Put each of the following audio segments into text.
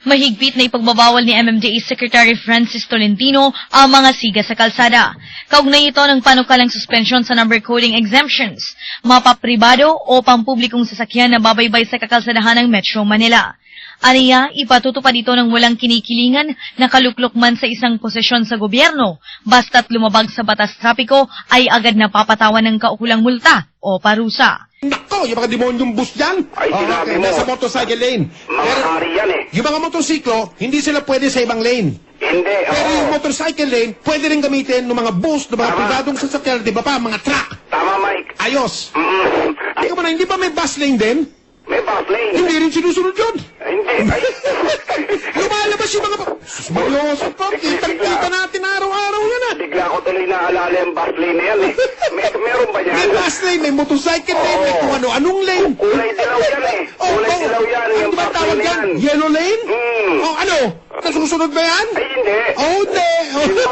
Mahigpit na ipagbabawal ni MMDA Secretary Francis Tolentino ang mga siga sa kalsada. Kaugnay ito ng panukalang suspension sa number coding exemptions, mapapribado o pampublikong sasakyan na babaybay sa kakalsadahan ng Metro Manila. Aniya, ipatutupad ito ng walang kinikilingan na kaluklok man sa isang posisyon sa gobyerno, basta't lumabag sa batas trapiko ay agad na papatawan ng kaukulang multa o parusa. Nako, yung mga demonyong bus dyan. Ay, sinabi mo. Nasa motorcycle lane. Mga hari yan eh. Yung mga motorsiklo, hindi sila pwede sa ibang lane. Hindi, Pero yung oo. motorcycle lane, pwede rin gamitin ng mga bus, ng mga Tama. pribadong sasakyan, di ba pa, mga truck. Tama, Mike. Ayos. Ay, Teka mo na, hindi ba may bus lane din? may bus lane. Hindi rin sinusunod yun. Hindi. Ay. Lumalabas yung mga... Seryoso po, kitang-kita natin araw-araw yan ah. Bigla ko tuloy naalala yung bus lane na yan eh. Meron ba yan? May bus lane, may motorcycle lane, may kung ano-anong lane. Kulay dilaw yan eh. Kulay dilaw yan. Ano Yung ba bus tawag lane na yan? yan. Yellow lane? Oh, ano? Nasusunod ba yan? Ay, hindi. Oh, hindi.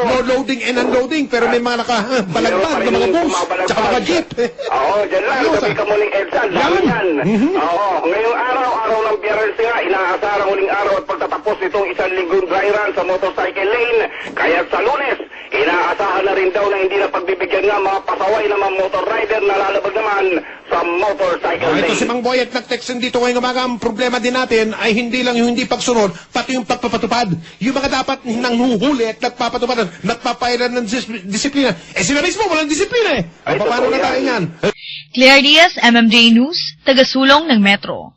No loading and unloading, pero may mga nakabalagtad na mga bus, tsaka mga jeep. Oo, dyan lang. Ayos, Sabi ka muling EDSA. Lalo Yan. yan. Oo. Ngayong araw ng Biyernes nga, inaasahan ang huling araw at pagtatapos nitong isang linggong dry run sa motorcycle lane. Kaya sa Lunes, inaasahan na rin daw na hindi na pagbibigyan nga mga pasaway ng mga motor rider na lalabag naman sa motorcycle lane. Ito si Mang Boy at nag-text dito ngayong umaga. Ang problema din natin ay hindi lang yung hindi pagsunod, pati yung pagpapatupad. Yung mga dapat nanghuhuli at nagpapatupad, nagpapailan ng disiplina. Eh sila mismo, walang disiplina eh. Ay, Paano totoo na tayo yan. yan? Claire Diaz, MMDA News, tagasulong ng Metro.